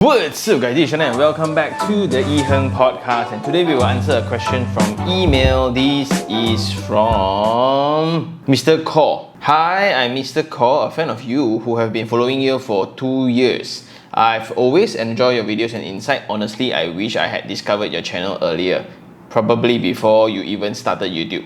What's up guys, and welcome back to the iherng podcast, and today we will answer a question from email. This is from Mr. Kaur. Hi, I'm Mr. Kaur, a fan of you who have been following you for 2 years. I've always enjoyed your videos and insight. Honestly, I wish I had discovered your channel earlier. Probably before you even started YouTube.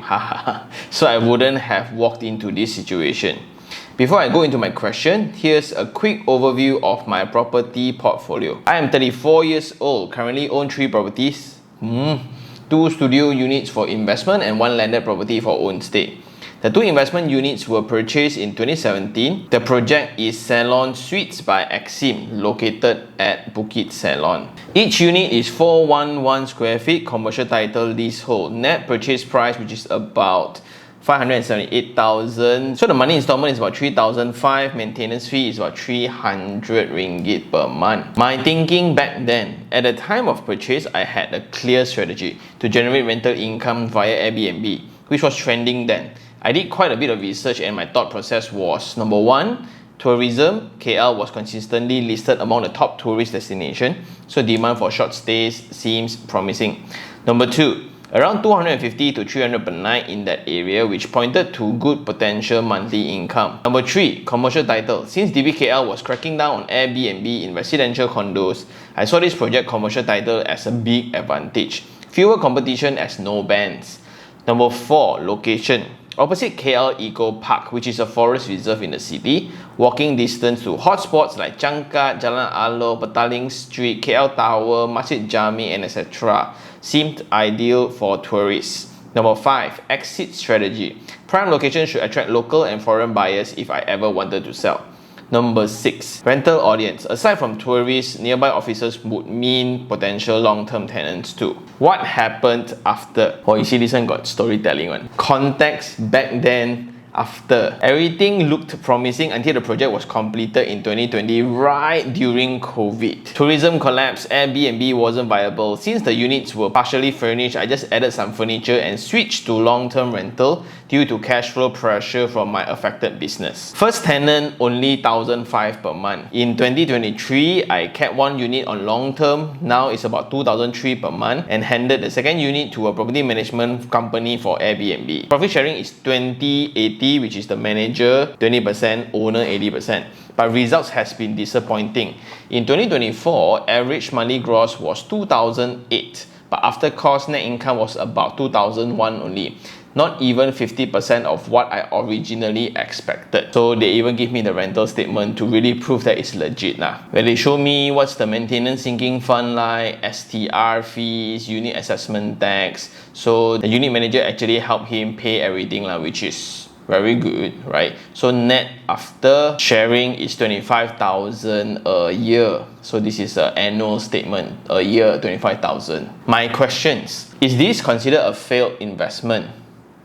So I wouldn't have walked into this situation. Before I go into my question, here's a quick overview of my property portfolio. I am 34 years old, currently own 3 properties, 2 studio units for investment and 1 landed property for own stay. The 2 investment units were purchased in 2017. The project is Salon Suites by Exim, located at Bukit Salon. Each unit is 411 square feet, commercial title, leasehold. Net purchase price, which is about 578,000. So the money installment is about 3,500. Maintenance fee is about 300 ringgit per month. My thinking back then, at the time of purchase, I had a clear strategy to generate rental income via Airbnb, which was trending then. I did quite a bit of research, and my thought process was: number 1, tourism. KL was consistently listed among the top tourist destinations, so demand for short stays seems promising. Number 2, around 250 to 300 per night in that area, which pointed to good potential monthly income. Number 3, commercial title. Since DBKL was cracking down on Airbnb in residential condos, I saw this project commercial title as a big advantage. Fewer competition as no bans. Number 4, location. Opposite KL Eco Park, which is a forest reserve in the city, walking distance to hotspots like Changkat, Jalan Alo, Petaling Street, KL Tower, Masjid Jami, and etc. seemed ideal for tourists. Number 5, exit strategy. Prime location should attract local and foreign buyers if I ever wanted to sell. Number 6, rental audience. Aside from tourists, nearby offices would mean potential long-term tenants too. What happened after? Oh, you see, this one got storytelling one. Context back then, after. Everything looked promising until the project was completed in 2020, right during COVID. Tourism collapsed, Airbnb wasn't viable. Since the units were partially furnished, I just added some furniture and switched to long-term rental due to cash flow pressure from my affected business. First tenant, only 1,500 per month. In 2023, I kept 1 unit on long-term. Now it's about 2,300 per month, and handed the second unit to a property management company for Airbnb. Profit sharing is 20/80, which is the manager 20%, owner 80%. But results has been disappointing. In 2024, average monthly gross was 2,008, but after cost, net income was about 2,001 only. Not even 50% of what I originally expected. So they even give me the rental statement to really prove that it's legit where they show me what's the maintenance sinking fund like, STR fees, unit assessment tax. So the unit manager actually helped him pay everything which is very good, right? So net after sharing is 25,000 a year. So this is an annual statement, a year 25,000. My questions: is this considered a failed investment?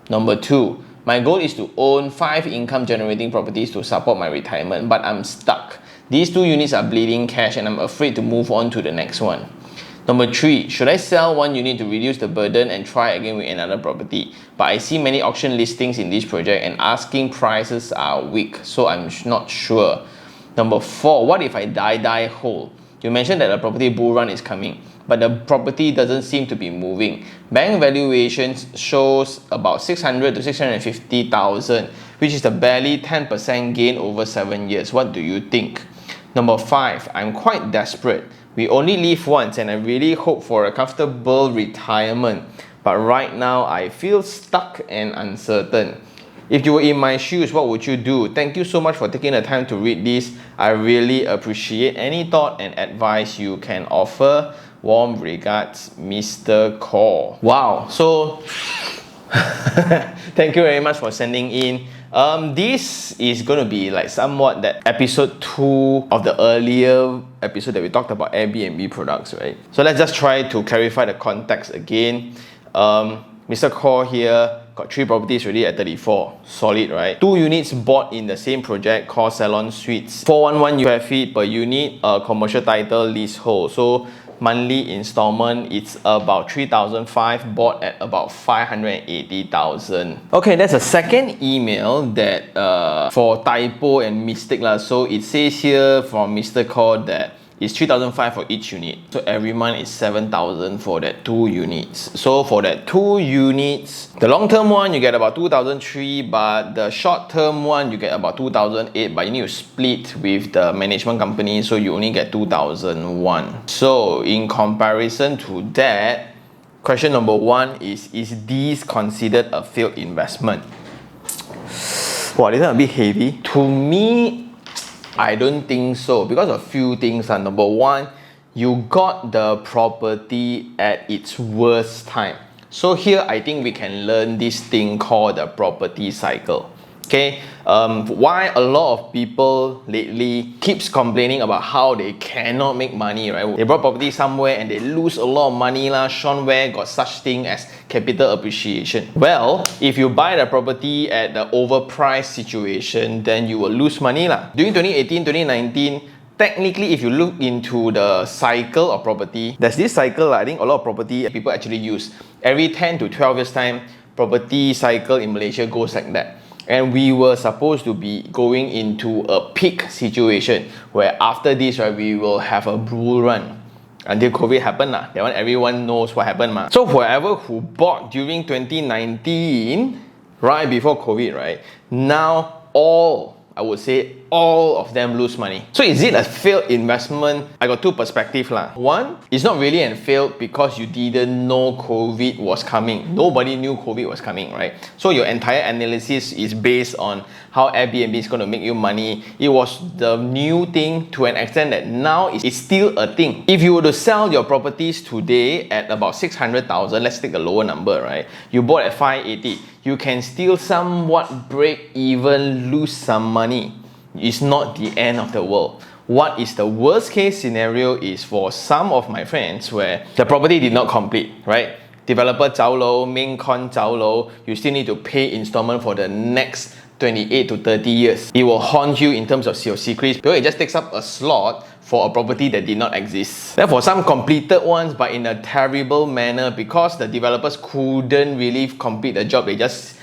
Number 2, my goal is to own 5 income generating properties to support my retirement, but I'm stuck. These 2 units are bleeding cash and I'm afraid to move on to the next one. Number 3, should I sell 1 unit to reduce the burden and try again with another property? But I see many auction listings in this project and asking prices are weak, so I'm not sure. Number 4, what if I die whole? You mentioned that the property bull run is coming, but the property doesn't seem to be moving. Bank valuations shows about 600 to 650,000, which is a barely 10% gain over 7 years. What do you think? Number 5, I'm quite desperate. We only live once and I really hope for a comfortable retirement. But right now, I feel stuck and uncertain. If you were in my shoes, what would you do? Thank you so much for taking the time to read this. I really appreciate any thought and advice you can offer. Warm regards, Mr. Kaur. Wow, so thank you very much for sending in. This is going to be like somewhat that episode 2 of the earlier episode that we talked about Airbnb products, right? So let's just try to clarify the context again. Mr. Kaur here got 3 properties already at 34. Solid, right? 2 units bought in the same project called Salon Suites. 411 square feet per unit, commercial title, leasehold. So monthly installment, it's about 3,500, bought at about 580,000. Okay, that's a second email that for typo and mistake lah. So it says here from Mr. Kaur that is 3,500 for each unit. So every month is 7,000 for that 2 units. So for that 2 units, the long-term one you get about 2,003, but the short-term one you get about 2,008, but you need to split with the management company, so you only get 2,001. So in comparison to that, question number 1 is this considered a failed investment? Wow, this is a bit heavy. To me, I don't think so, because of a few things. Number 1, you got the property at its worst time. So here I think we can learn this thing called the property cycle. Okay, why a lot of people lately keeps complaining about how they cannot make money, right? They bought property somewhere and they lose a lot of money lah. Sean where got such thing as capital appreciation? Well, if you buy the property at the overpriced situation, then you will lose money lah. During 2018, 2019, technically, if you look into the cycle of property, there's this cycle I think a lot of property people actually use. Every 10 to 12 years time, property cycle in Malaysia goes like that. And we were supposed to be going into a peak situation where after this, right, we will have a bull run until COVID happened lah. That one everyone knows what happened ma. So whoever who bought during 2019, right before COVID, right, now I would say all of them lose money. So is it a failed investment? I got 2 perspectives lah. One, it's not really a failed because you didn't know COVID was coming. Nobody knew COVID was coming, right? So your entire analysis is based on how Airbnb is going to make you money. It was the new thing to an extent that now it's still a thing. If you were to sell your properties today at about 600,000, let's take a lower number, right? You bought at 580, you can still somewhat break even, lose some money. It's not the end of the world. What is the worst case scenario is for some of my friends where the property did not complete, right? Developer zao lou, main con zao lou, you still need to pay installment for the next 28 to 30 years. It will haunt you in terms of your secrets because it just takes up a slot for a property that did not exist. Therefore, some completed ones, but in a terrible manner because the developers couldn't really complete the job. They just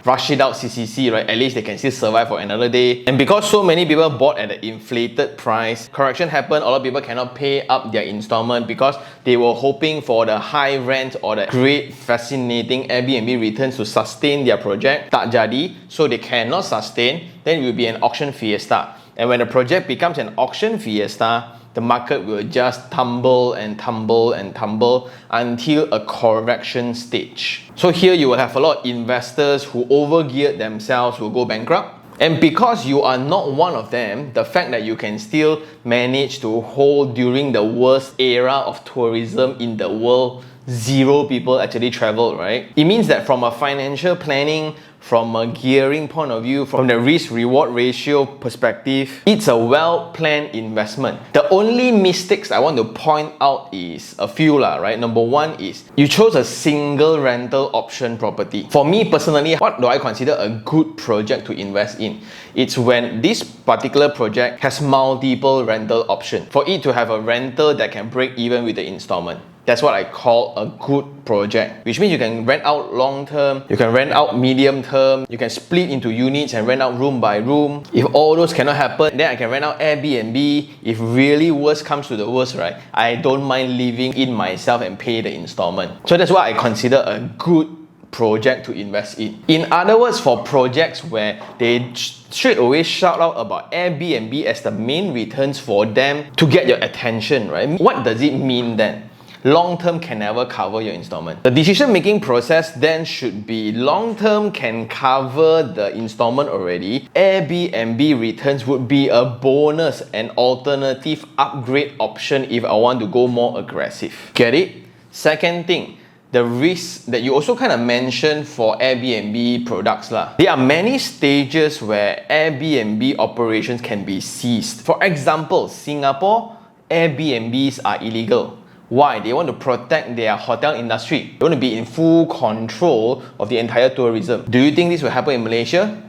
rush it out CCC, right? At least they can still survive for another day. And because so many people bought at an inflated price, correction happened, a lot of people cannot pay up their installment because they were hoping for the high rent or the great fascinating Airbnb returns to sustain their project. Tak jadi, so they cannot sustain, then it will be an auction fiesta. And when the project becomes an auction fiesta, the market will just tumble and tumble and tumble until a correction stage. So here you will have a lot of investors who overgeared themselves will go bankrupt. And because you are not one of them, the fact that you can still manage to hold during the worst era of tourism in the world, 0 people actually travel, right? It means that from a financial planning, from a gearing point of view, from the risk-reward ratio perspective, it's a well-planned investment. The only mistakes I want to point out is a few lah, right? Number 1 is you chose a single rental option property. For me personally, what do I consider a good project to invest in? It's when this particular project has multiple rental options. For it to have a rental that can break even with the installment. That's what I call a good project, which means you can rent out long term, you can rent out medium term, you can split into units and rent out room by room. If all those cannot happen, then I can rent out Airbnb. If really worst comes to the worst, right, I don't mind living in myself and pay the installment. So that's why I consider a good project to invest in. In other words, for projects where they straight away shout out about Airbnb as the main returns for them to get your attention, right? What does it mean then? Long-term can never cover your installment. The decision-making process then should be long-term can cover the installment already. Airbnb returns would be a bonus, an alternative upgrade option if I want to go more aggressive. Get it? Second thing, the risk that you also kind of mentioned for Airbnb products lah. There are many stages where Airbnb operations can be ceased. For example, Singapore, Airbnbs are illegal. Why? They want to protect their hotel industry. They want to be in full control of the entire tourism. Do you think this will happen in Malaysia?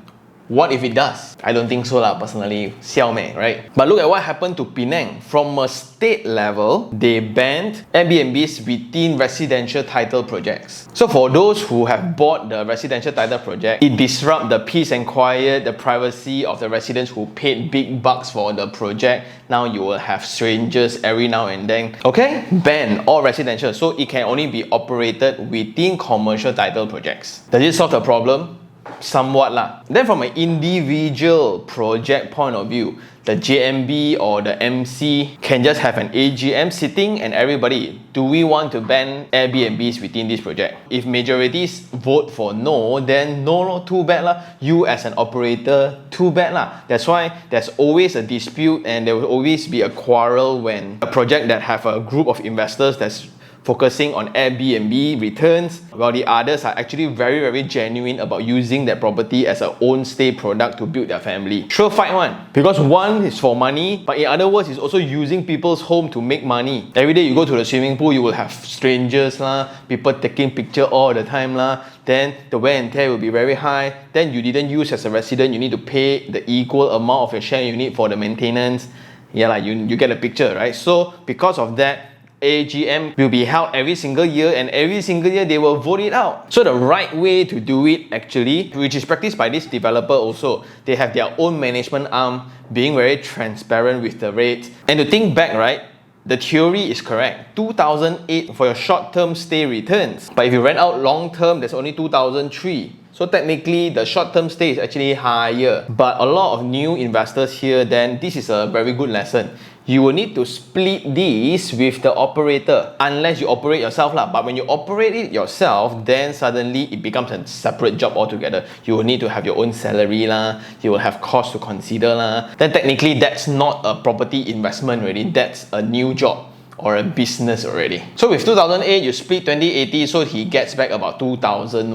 What if it does? I don't think so lah, personally. Xiao mei, right? But look at what happened to Penang. From a state level, they banned Airbnbs within residential title projects. So for those who have bought the residential title project, it disrupts the peace and quiet, the privacy of the residents who paid big bucks for the project. Now you will have strangers every now and then. Okay? Ban all residential, so it can only be operated within commercial title projects. Does it solve the problem? Somewhat lah. Then from an individual project point of view, the JMB or the MC can just have an AGM sitting and everybody, do we want to ban Airbnbs within this project? If majorities vote for no, then no, too bad lah. You as an operator, too bad lah. That's why there's always a dispute and there will always be a quarrel when a project that have a group of investors that's focusing on Airbnb returns, while the others are actually very genuine about using that property as a own stay product to build their family. Sure fight one, because one is for money, but in other words, it's also using people's home to make money. Every day you go to the swimming pool, you will have strangers lah, people taking picture all the time lah. Then the wear and tear will be very high. Then you didn't use as a resident, you need to pay the equal amount of your share you need for the maintenance. Yeah, like you get a picture, right? So because of that, AGM will be held every single year and every single year they will vote it out. So the right way to do it actually, which is practiced by this developer also, they have their own management arm being very transparent with the rates. And to think back, right, the theory is correct. 2008 for your short-term stay returns. But if you rent out long-term, there's only 2003. So technically, the short-term stay is actually higher. But a lot of new investors here, then this is a very good lesson. You will need to split this with the operator unless you operate yourself lah. But when you operate it yourself, then suddenly it becomes a separate job altogether. You will need to have your own salary lah. You will have costs to consider lah. Then technically, that's not a property investment already. That's a new job or a business already. So with 2008, you split 2080, so he gets back about 2001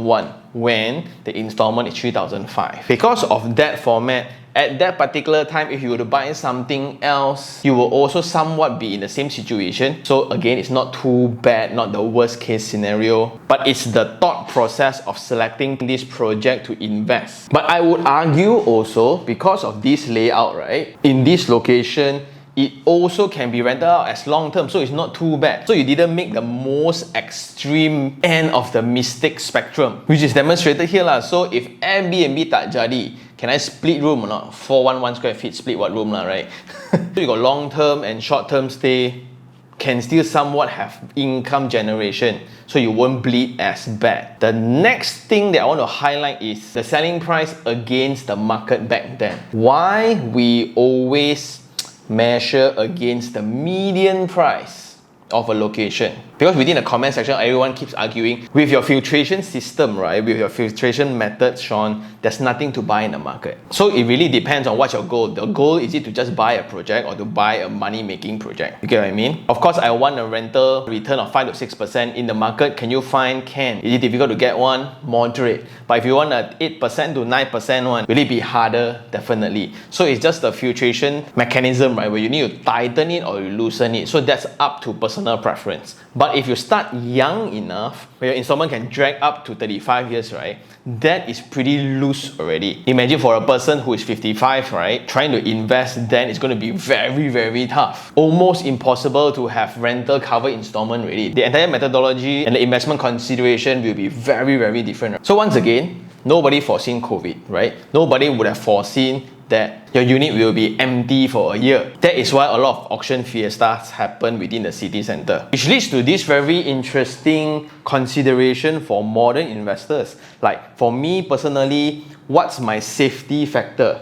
when the installment is 3005. Because of that format, at that particular time, if you were to buy something else, you will also somewhat be in the same situation. So again, it's not too bad, not the worst case scenario, but it's the thought process of selecting this project to invest. But I would argue also, because of this layout, right, in this location, it also can be rented out as long term, so it's not too bad. So you didn't make the most extreme end of the mistake spectrum, which is demonstrated here lah. So if Airbnb tak jadi, can I split room or not? 411 square feet, split what room lah, right? So you got long term and short term stay, can still somewhat have income generation, so you won't bleed as bad. The next thing that I want to highlight is the selling price against the market back then. Why we always measure against the median price of a location? Because within the comment section, everyone keeps arguing with your filtration system, right? With your filtration methods, Sean, there's nothing to buy in the market. So it really depends on what's your goal. The goal is it to just buy a project or to buy a money-making project? You get what I mean? Of course, I want a rental return of 5 to 6% in the market. Can you find? Can. Is it difficult to get one? Moderate. But if you want a 8% to 9% one, will it be harder? Definitely. So it's just the filtration mechanism, right? Where you need to tighten it or you loosen it. So that's up to personal preference. But if you start young enough, where your installment can drag up to 35 years, right, that is pretty loose already. Imagine for a person who is 55, right, trying to invest, then it's going to be very tough. Almost impossible to have rental cover installment already. The entire methodology and the investment consideration will be very different. So once again, nobody foreseen COVID, right? Nobody would have foreseen that your unit will be empty for a year. That is why a lot of auction fiestas happen within the city center, which leads to this very interesting consideration for modern investors. Like for me personally, what's my safety factor?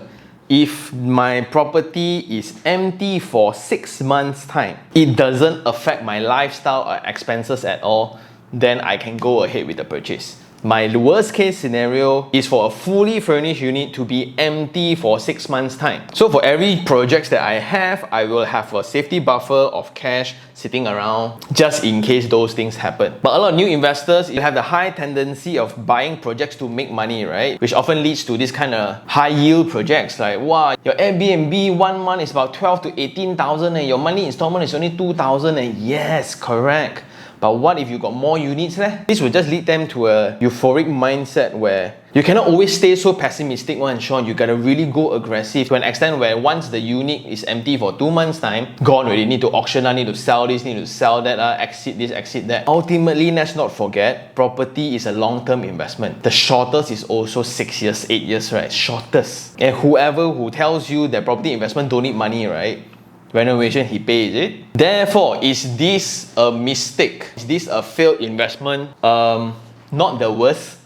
If my property is empty for 6 months time, it doesn't affect my lifestyle or expenses at all, then I can go ahead with the purchase. My worst case scenario is for a fully furnished unit to be empty for 6 months time. So for every project that I have, I will have a safety buffer of cash sitting around just in case those things happen. But a lot of new investors, you have the high tendency of buying projects to make money, right? Which often leads to this kind of high yield projects like, wow, your Airbnb 1 month is about 12 to 18,000 and your monthly installment is only 2,000, and yes, correct. But what if you got more units there? This will just lead them to a euphoric mindset where You cannot always stay so pessimistic one, Sean. You gotta really go aggressive to an extent where once the unit is empty for 2 months time, gone already. Need to auction, need to sell this, need to sell that, exit this, exit that. Ultimately, let's not forget, property is a long-term investment. The shortest is also 6 years, 8 years, right? Shortest. And whoever who tells you that property investment don't need money, right? Renovation he pays it. Therefore, is this a mistake? Is this a failed investment? Not the worst.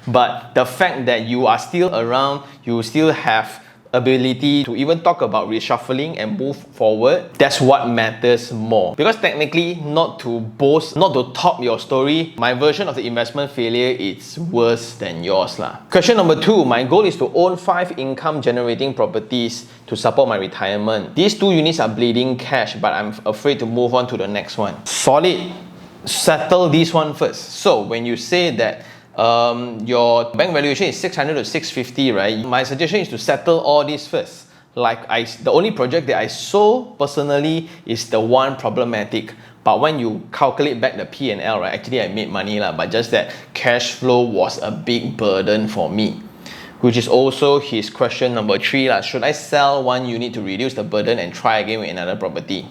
But the fact that you are still around, you still have ability to even talk about reshuffling and move forward, that's what matters more. Because technically, not to boast, not to top your story, my version of the investment failure is worse than yours lah. Question number 2, my goal is to own 5 income generating properties to support my retirement. These 2 units are bleeding cash, but I'm afraid to move on to the next one. Solid. Settle this one first. So when you say that your bank valuation is 600 to 650, right? My suggestion is to settle all this first. The only project that I sold personally is the one problematic. But when you calculate back the P&L, right? Actually, I made money lah, but just that cash flow was a big burden for me. Which is also his question number 3 lah. Should I sell one unit to reduce the burden and try again with another property?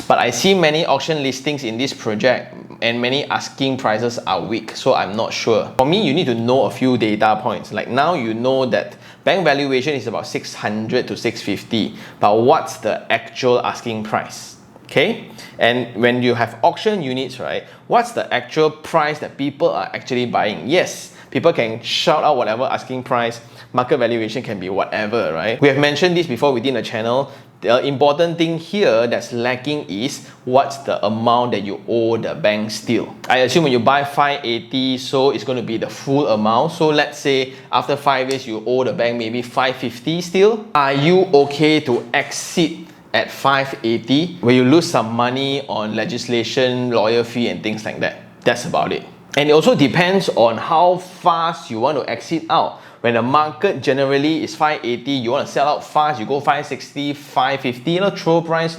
But I see many auction listings in this project and many asking prices are weak, so I'm not sure. For me, you need to know a few data points. Like now you know that bank valuation is about 600 to 650, but what's the actual asking price? Okay? And when you have auction units, right, what's the actual price that people are actually buying? Yes, people can shout out whatever asking price, market valuation can be whatever, right? We have mentioned this before within the channel. The important thing here that's lacking is what's the amount that you owe the bank still. I assume when you buy 580, so it's going to be the full amount. So let's say after 5 years, you owe the bank maybe 550 still. Are you okay to exit at 580 where you lose some money on legislation, lawyer fee and things like that? That's about it. And it also depends on how fast you want to exit out. When the market generally is 580, you want to sell out fast, you go 560, 550, throw price,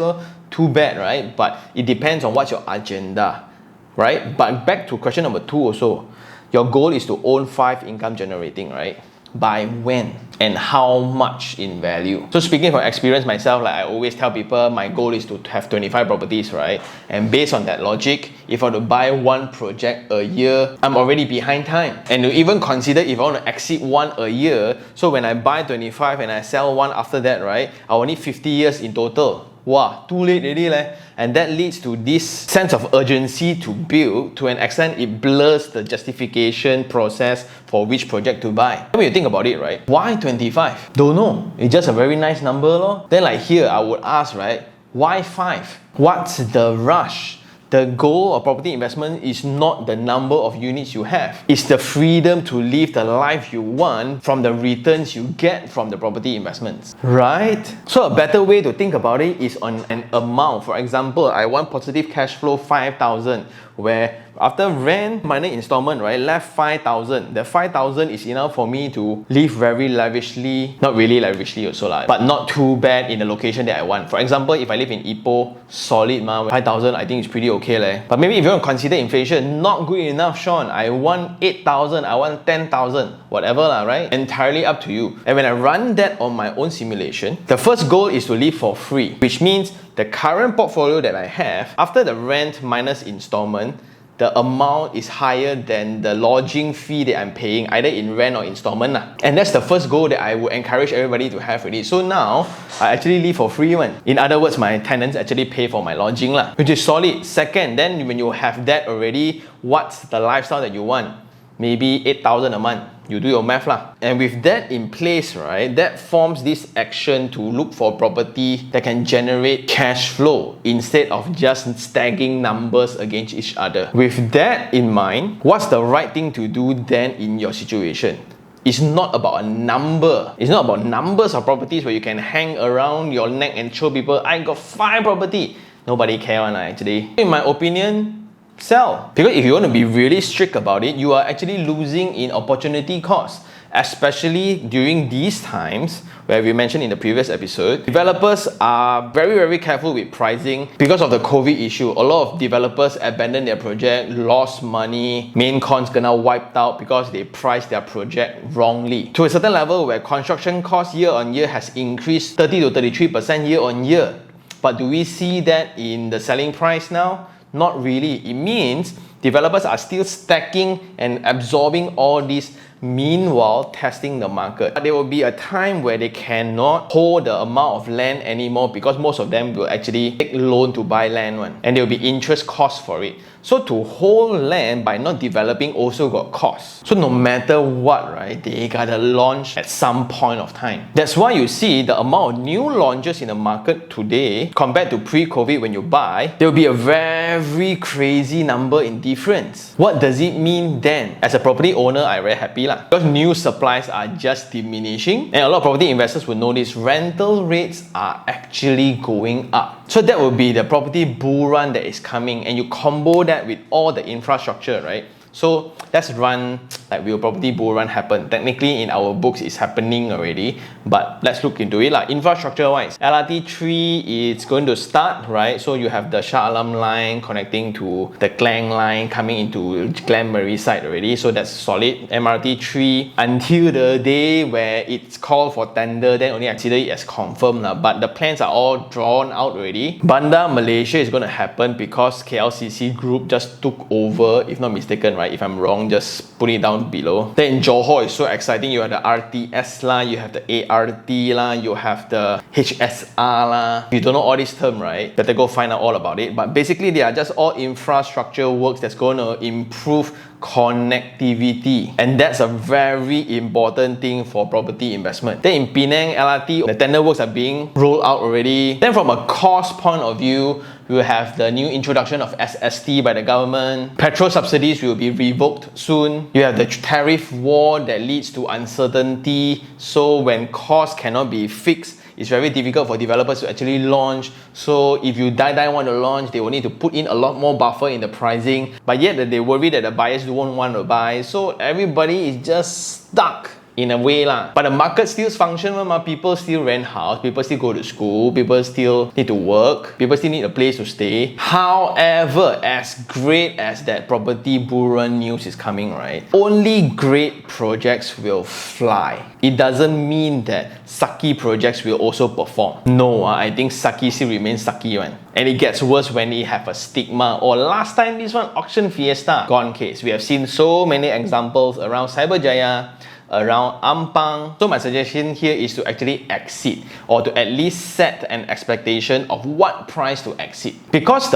too bad, right? But it depends on what's your agenda, right? But back to question number 2 also, your goal is to own 5 income generating, right? By when and how much in value? So speaking from experience myself, like I always tell people, my goal is to have 25 properties, right? And based on that logic, if I were to buy 1 project a year, I'm already behind time. And to even consider if I want to exceed 1 a year, so when I buy 25 and I sell 1 after that, right, I will need 50 years in total. Wow, too late already leh. And that leads to this sense of urgency to build. To an extent, it blurs the justification process for which project to buy. When you think about it, right, why 25? Don't know. It's just a very nice number lor. Then like here, I would ask, right, why 5? What's the rush? The goal of property investment is not the number of units you have. It's the freedom to live the life you want from the returns you get from the property investments. Right? So a better way to think about it is on an amount. For example, I want positive cash flow 5,000, where after rent minus installment, right, left 5,000. The 5,000 is enough for me to live very lavishly, not really lavishly also lah, but not too bad in the location that I want. For example, if I live in Ipoh, solid 5,000 I think is pretty okay leh. But maybe if you want to consider inflation, not good enough, Sean. I want 8,000, I want 10,000, whatever lah, right? Entirely up to you. And when I run that on my own simulation, the first goal is to live for free, which means the current portfolio that I have, after the rent minus installment, the amount is higher than the lodging fee that I'm paying, either in rent or installment. And that's the first goal that I would encourage everybody to have already. So now, I actually live for free one. In other words, my tenants actually pay for my lodging, which is solid. Second, then when you have that already, what's the lifestyle that you want? Maybe 8,000 a month. You do your math lah. And with that in place, right, that forms this action to look for property that can generate cash flow instead of just stacking numbers against each other. With that in mind, what's the right thing to do then in your situation? It's not about a number. It's not about numbers of properties where you can hang around your neck and show people, I got 5 property. Nobody care one actually. In my opinion, sell. Because if you want to be really strict about it, you are actually losing in opportunity cost. especially during these times where we mentioned in the previous episode, developers are very, very careful with pricing because of the COVID issue. A lot of developers abandoned their project, lost money, main cons gonna wiped out because they priced their project wrongly. To a certain level where construction cost year on year has increased 30 to 33% year on year. But do we see that in the selling price now? Not really. It means developers are still stacking and absorbing all this, meanwhile testing the market. But there will be a time where they cannot hold the amount of land anymore because most of them will actually take loan to buy land one, and there will be interest costs for it. So to hold land by not developing also got costs. So no matter what, right, they gotta launch at some point of time. That's why you see the amount of new launches in the market today compared to pre-COVID when you buy, there will be a very crazy number in difference. What does it mean then? As a property owner, I'm very happy lah, because new supplies are just diminishing, and a lot of property investors will notice rental rates are actually going up. So that will be the property bull run that is coming, and you combo that with all the infrastructure, right? So let's run like will property bull run happen. Technically in our books it's happening already, but let's look into it like infrastructure wise. LRT3 is going to start, right? So you have the Shah Alam line connecting to the Klang line coming into Glen Marie side already, so that's solid. MRT3 until the day where it's called for tender, then only I consider it as confirmed lah. But the plans are all drawn out already. Bandar Malaysia is going to happen because KLCC group just took over, if not mistaken, right? If I'm wrong, just put it down below. Then in Johor, it's so exciting. You have the RTS lah, you have the ART lah, you have the HSR lah. If you don't know all this term, right, better go find out all about it. But basically, they are just all infrastructure works that's going to improve connectivity, and that's a very important thing for property investment. Then in Penang LRT, the tender works are being rolled out already. Then from a cost point of view, we will have the new introduction of SST by the government. Petrol subsidies will be revoked soon. You have the tariff war that leads to uncertainty. So when costs cannot be fixed, it's very difficult for developers to actually launch. So if you die want to launch, they will need to put in a lot more buffer in the pricing. But yet they worry that the buyers won't want to buy. So everybody is just stuck in a way lah. But the market still functions, people still rent house, people still go to school, people still need to work, people still need a place to stay. However, as great as that property bull run news is coming, right, only great projects will fly. It doesn't mean that sucky projects will also perform. No, I think sucky still remains sucky one. And it gets worse when it have a stigma. Or last time, this one, Auction Fiesta, gone case. We have seen so many examples around Cyberjaya, around Ampang. So my suggestion here is to actually exit, or to at least set an expectation of what price to exit. Because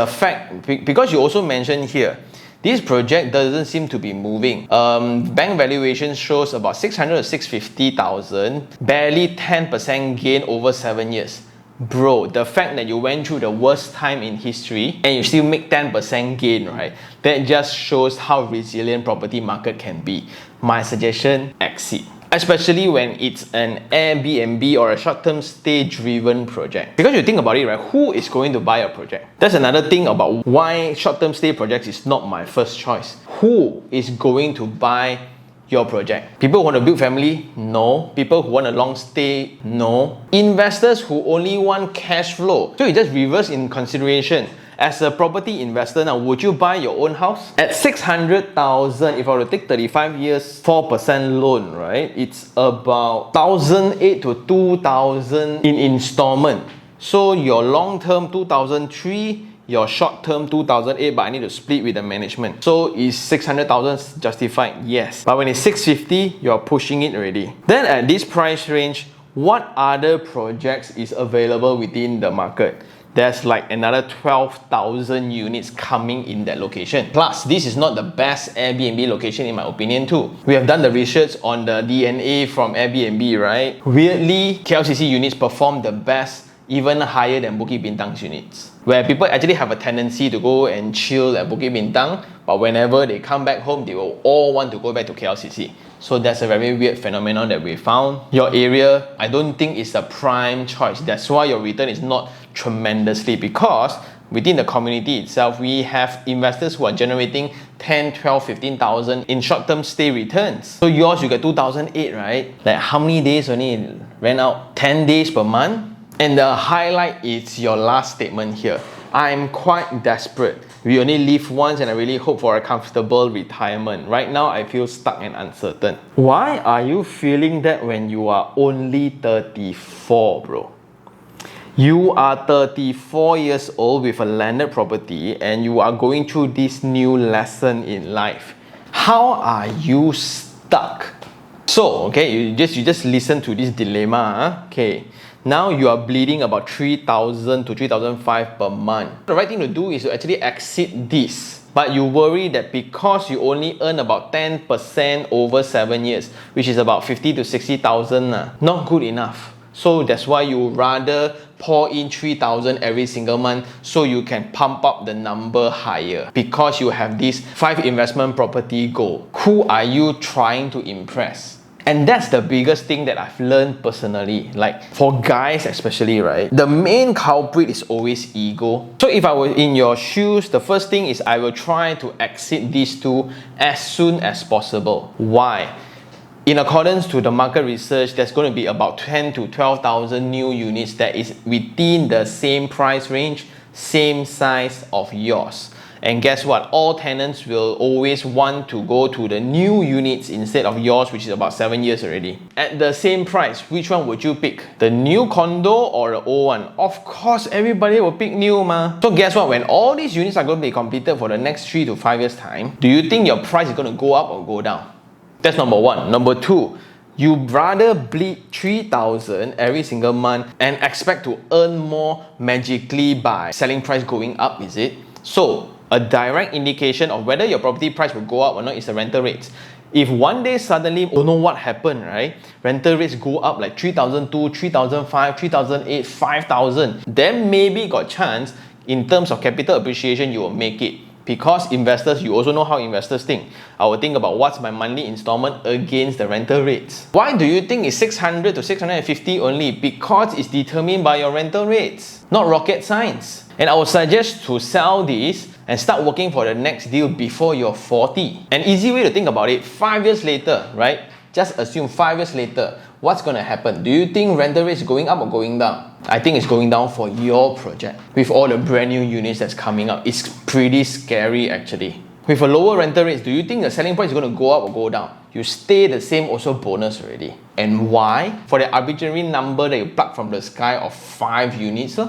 you also mentioned here, this project doesn't seem to be moving. Bank valuation shows about 600 to 650,000, barely 10% gain over 7 years. Bro, the fact that you went through the worst time in history and you still make 10% gain, right? That just shows how resilient property market can be. My suggestion, exit. Especially when it's an Airbnb or a short-term stay-driven project. Because you think about it, right? Who is going to buy a project? That's another thing about why short-term stay projects is not my first choice. Who is going to buy your project? People who want to build family? No. People who want a long stay? No. Investors who only want cash flow. So you just reverse in consideration. As a property investor now, would you buy your own house? At 600,000, if I were to take 35 years, 4% loan, right? It's about 1,008 to 2,000 in installment. So your long-term 2,003, your short-term 2008, but I need to split with the management. So is 600,000 justified? Yes. But when it's 650, you're pushing it already. Then at this price range, what other projects is available within the market? There's like another 12,000 units coming in that location. Plus, this is not the best Airbnb location in my opinion too. We have done the research on the DNA from Airbnb, right? Weirdly, KLCC units perform the best, even higher than Bukit Bintang's units, where people actually have a tendency to go and chill at Bukit Bintang, but whenever they come back home, they will all want to go back to KLCC. So that's a very weird phenomenon that we found. Your area, I don't think is a prime choice. That's why your return is not tremendously, because within the community itself, we have investors who are generating 10, 12, 15,000 in short-term stay returns. So yours, you get 2008, right? Like how many days only ran out? 10 days per month? And the highlight is your last statement here. I'm quite desperate. We only live once and I really hope for a comfortable retirement. Right now, I feel stuck and uncertain. Why are you feeling that when you are only 34, bro? You are 34 years old with a landed property and you are going through this new lesson in life. How are you stuck? So, okay, you just listen to this dilemma. Okay, now you are bleeding about 3,000 to 3,500 per month. The right thing to do is to actually exit this. But you worry that because you only earn about 10% over 7 years, which is about 50 to 60,000, not good enough. So that's why you rather pour in 3,000 every single month so you can pump up the number higher because you have this 5 investment property goal. Who are you trying to impress? And that's the biggest thing that I've learned personally. Like for guys especially, right? The main culprit is always ego. So if I were in your shoes, the first thing is I will try to exit these two as soon as possible. Why? In accordance to the market research, there's going to be about 10 to 12,000 new units that is within the same price range, same size of yours. And guess what? All tenants will always want to go to the new units instead of yours, which is about 7 years already. At the same price, which one would you pick? The new condo or the old one? Of course, everybody will pick new, ma. So guess what? When all these units are going to be completed for the next 3 to 5 years time, do you think your price is going to go up or go down? That's number one. Number two, you'd rather bleed 3,000 every single month and expect to earn more magically by selling price going up, is it? So, a direct indication of whether your property price will go up or not is the rental rates. If one day suddenly, don't know what happened, right? Rental rates go up like 3,200, 3,500, 3,800, 5,000, then maybe got chance in terms of capital appreciation you will make it. Because investors, you also know how investors think. I will think about what's my monthly installment against the rental rates. Why do you think it's 600 to 650 only? Because it's determined by your rental rates, not rocket science. And I would suggest to sell this and start working for the next deal before you're 40. An easy way to think about it, 5 years later, right? Just assume 5 years later, what's going to happen? Do you think rental rates going up or going down? I think it's going down for your project. With all the brand new units that's coming up, it's pretty scary actually. With a lower rental rates, do you think the selling price is going to go up or go down? You stay the same, also bonus already. And why? For the arbitrary number that you pluck from the sky of 5 units,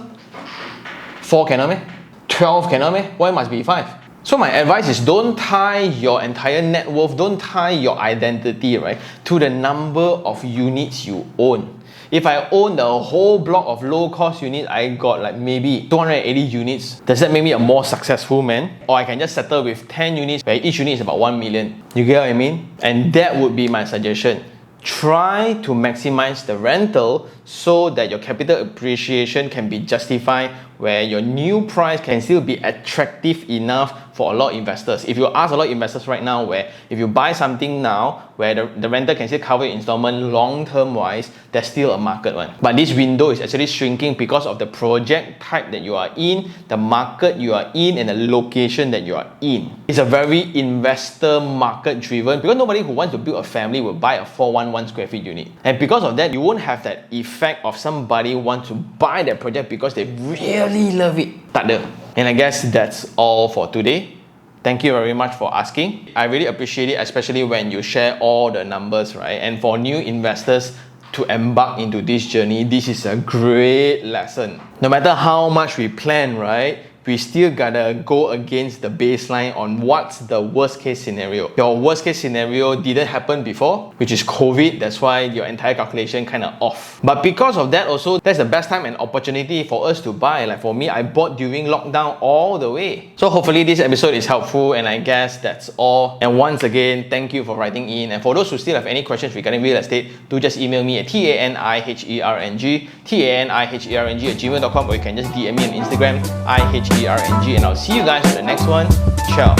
4 cannot meh? 12 cannot meh? Why must be 5? So my advice is don't tie your entire net worth, don't tie your identity, right, to the number of units you own. If I own the whole block of low-cost units, I got like maybe 280 units. Does that make me a more successful man? Or I can just settle with 10 units where each unit is about 1 million. You get what I mean? And that would be my suggestion. Try to maximize the rental so that your capital appreciation can be justified, where your new price can still be attractive enough for a lot of investors. If you ask a lot of investors right now, where if you buy something now where the rental can still cover your installment long-term wise, there's still a market one. But this window is actually shrinking because of the project type that you are in, the market you are in, and the location that you are in. It's a very investor market driven, because nobody who wants to build a family will buy a 411 square feet unit. And because of that, you won't have that effect of somebody want to buy that project because they really love it. Tak ada. And I guess that's all for today. Thank you very much for asking. I really appreciate it, especially when you share all the numbers, right? And for new investors to embark into this journey, this is a great lesson. No matter how much we plan, right, we still gotta go against the baseline on what's the worst case scenario. Your worst case scenario didn't happen before, which is COVID. That's why your entire calculation kind of off. But because of that also, that's the best time and opportunity for us to buy. Like for me, I bought during lockdown all the way. So hopefully this episode is helpful, and I guess that's all. And once again, thank you for writing in. And for those who still have any questions regarding real estate, do just email me at taniherng@gmail.com, or you can just DM me on Instagram, iherng, and I'll see you guys on the next one. Ciao.